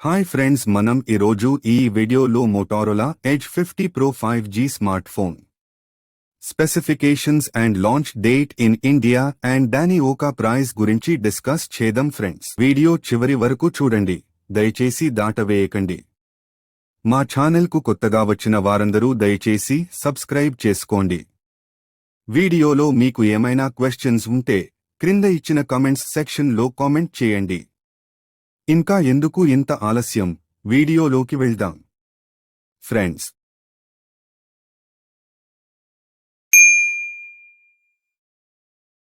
Hi friends, మనం ఈరోజు ఈ వీడియోలో Motorola Edge 50 Pro 5G smartphone specifications and launch date in India and దాని ఒక ప్రైస్ గురించి డిస్కస్ చేద్దాం ఫ్రెండ్స్. వీడియో చివరి వరకు చూడండి, దయచేసి దాటవేయకండి. మా ఛానల్కు కొత్తగా వచ్చిన వారందరూ దయచేసి సబ్స్క్రైబ్ చేసుకోండి. వీడియోలో మీకు ఏమైనా క్వశ్చన్స్ ఉంటే క్రింద ఇచ్చిన కామెంట్స్ సెక్షన్లో కామెంట్ చేయండి. ఇంకా ఎందుకు ఇంత ఆలస్యం, వీడియోలోకి వెళ్దాం. ఫ్రెండ్స్,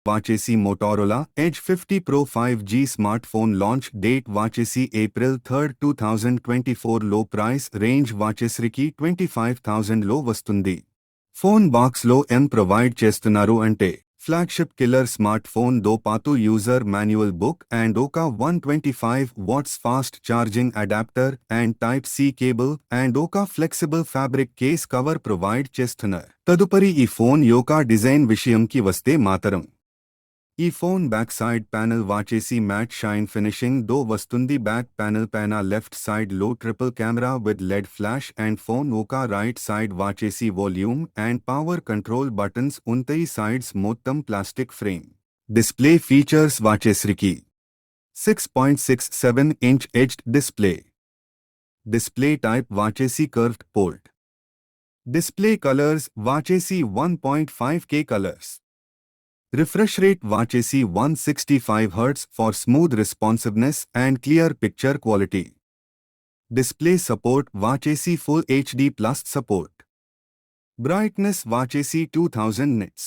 వాచేసి Motorola Edge 50 Pro 5G smartphone launch date వాచేసి April 3, 2024 లో ప్రైస్ రేంజ్ వాచేసరికి 25,000 లో వస్తుంది. ఫోన్ బాక్స్లో ఏం ప్రొవైడ్ చేస్తున్నారు అంటే ఫ్లాగ్షిప్ కిల్లర్ స్మార్ట్ ఫోన్ దో పాటు యూజర్ మాన్యువల్ బుక్ అండ్ ఒక 125 watts fast charging adapter and type C cable and ఒక flexible fabric case cover provide చేస్తున్నారు. తదుపరి ఈ ఫోన్ యొక్క డిజైన్ విషయంకి వస్తే మాత్రం ఈ ఫోన్ బ్యాక్ సైడ్ ప్యానెల్ వాచేసి మ్యాట్ షైన్ ఫినిషింగ్ దో వస్తుంది. బ్యాక్ ప్యానెల్ పైన లెఫ్ట్ సైడ్ లో triple camera with LED flash and phone ఒక రైట్ సైడ్ వాచేసి volume and power control buttons ఉంటాయి. సైడ్స్ మొత్తం ప్లాస్టిక్ ఫ్రేమ్. డిస్ప్లే ఫీచర్స్ వాచేసరికి 6.67 inch edged display. Display type వాచేసి కర్వ్డ్ పోర్ట్. డిస్ప్లే కలర్స్ వాచేసి 1.5K colours. Refresh rate వాచేసి 165 Hz for smooth responsiveness and clear picture quality. Display support వాచేసి Full HD Plus support. Brightness వాచేసి 2000 nits.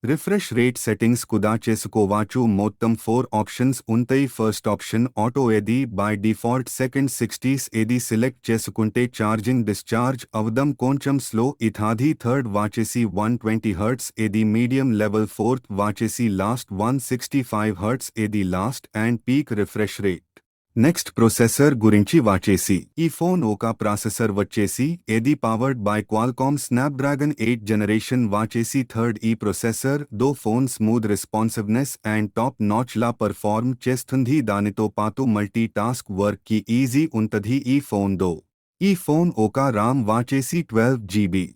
Refresh rate settings కుదా చేసుకోవచ్చు. మొత్తం 4 options ఉంటాయి. First option auto ఏది by default. Second 60s ఏది select చేసుకుంటే ఛార్జింగ్ డిశ్చార్జ్ అవడం కొంచెం స్లో ఇథాది. థర్డ్ వాచేసి 120 Hz ఏది మీడియం లెవెల్. ఫోర్త్ వాచేసి లాస్ట్ 165 Hz ఏది last and peak refresh rate. Next processor గురించి వాచేసి ఈ ఫోన్ ఒక ప్రాసెసర్ వచ్చేసి ఏది powered by Qualcomm Snapdragon 8 generation వాచేసి థర్డ్ ఈ ప్రొసెసర్ దో phone smooth responsiveness and top notch లా పర్ఫార్మ్ చేస్తుంది. దానితో పాటు మల్టీ టాస్క్ వర్క్ కి ఈజీ ఉంటది ఈ ఫోన్ దో. ఈ ఫోన్ ఒక రామ్ వాచేసి 12GB.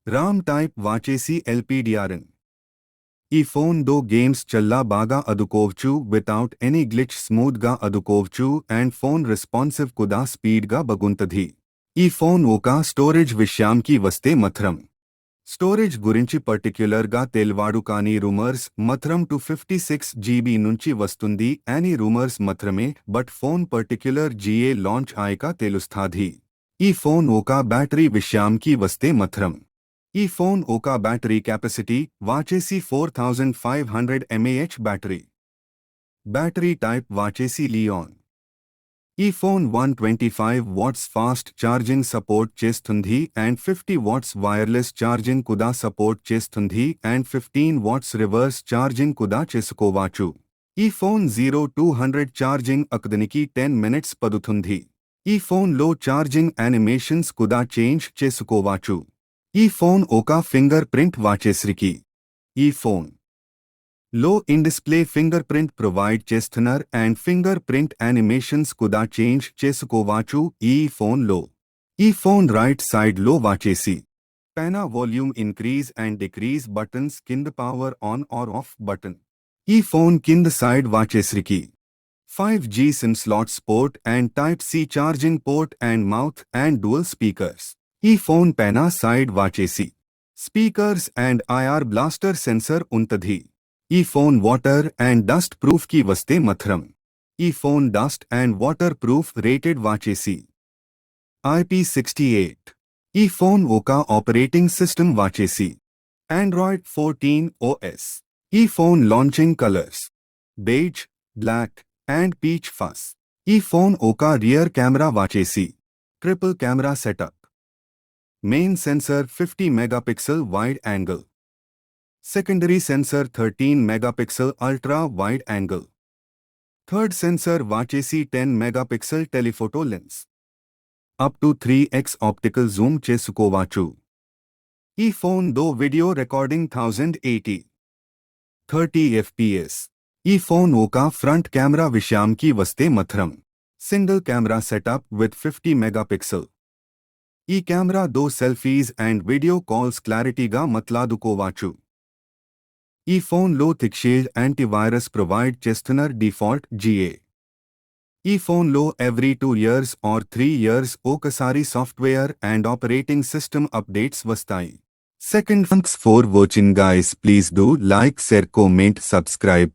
రామ్ టైప్ వాచేసి LPDRN. ఈ ఫోన్ దో గేమ్స్ చల్లా బాగా అదుకోవచ్చు వితౌట్ ఎనీ గ్లిచ్. స్మూత్ గా అదుకోవచ్చు అండ్ ఫోన్ రెస్పాన్సివ్ కుదా స్పీడ్ గా బగుంటది. ఈ ఫోన్ ఒక స్టోరేజ్ విషయానికి వస్తే మాత్రం స్టోరేజ్ గురించి పర్టిక్యులర్ గా తెల్వాడు కానీ రూమర్స్ మాత్రం 256GB నుంచి వస్తుంది అని రూమర్స్ మాత్రమే. But phone particular GA launch ఆయక తెలుస్తాది. ఈ ఫోన్ ఒక బ్యాటరీ విషయానికి వస్తే మాత్రం ఈ ఫోన్ ఒక బ్యాటరీ కెపాసిటీ వాచేసి 4500 mAh బ్యాటరీ. బ్యాటరీ టైప్ వాచేసి లియాన్. ఈ phone 125 watts fast charging support చేస్తుంది అండ్ 50 వాట్స్ వైర్లెస్ ఛార్జింగ్ కుదా సపోర్ట్ చేస్తుంది అండ్ 15 వాట్స్ రివర్స్ ఛార్జింగ్ కుదా చేసుకోవచ్చు. ఈ ఫోన్ 0-100 ఛార్జింగ్ అక్కదనికి 10 మినిట్స్ పడుతుంది. ఈ ఫోన్ లో ఛార్జింగ్ యానిమేషన్స్ కుదా చేంజ్ చేసుకోవచ్చు. ఈ ఫోన్ ఒక ఫింగర్ ప్రింట్ వాచేసరికి ఈ ఫోన్ లో in display fingerprint provide చేస్తున్నారు అండ్ ఫింగర్ ప్రింట్ యానిమేషన్స్ కుదా చేంజ్ చేసుకోవచ్చు ఈ ఫోన్ లో. ఈ ఫోన్ రైట్ సైడ్ లో వాచేసి పైన volume increase and decrease buttons, కింద power on or off button. ఈ ఫోన్ కింద సైడ్ వాచేసరికి 5G SIM slots port and type C charging port and mouth and dual speakers. ఈ ఫోన్ పైన సైడ్ వాచేసి speakers and IR blaster sensor ఉంటది. ఈ phone water and dust proof కి వస్తే మాత్రం ఈ phone dust and water proof rated వాచేసి IP68. ఈ ఫోన్ ఒక ఆపరేటింగ్ సిస్టమ్ వాచేసి Android 14 OS. ఈ phone launching colours beige, black and peach fuzz. ఈ ఫోన్ ఒక రియర్ కెమెరా వాచేసి triple camera setup. Main sensor 50 megapixel wide angle. Secondary sensor 13 megapixel ultra wide angle. Third sensor వాచేసి 10 megapixel telephoto lens. Up to 3x optical zoom చేసుకోవచ్చు. ఈ phone దో video recording 1080 30 FPS. ఈ phone ఒక front camera విషయానికి వస్తే మాత్రం single camera setup with 50 megapixel. ఈ కెమెరాతో సెల్ఫీస్ అండ్ వీడియో కాల్స్ క్లారిటీగా మాట్లాడుకోవచ్చు. ఈ ఫోన్లో థిక్ షీల్డ్ యాంటీవైరస్ ప్రొవైడ్ చేస్తున్నారు డిఫాల్ట్ GA. ఈ ఫోన్లో ఎవ్రీ 2 years ఆర్ 3 years ఒకసారి software and operating system updates వస్తాయి. Second, thanks for watching guys. Please do like, share, comment, subscribe.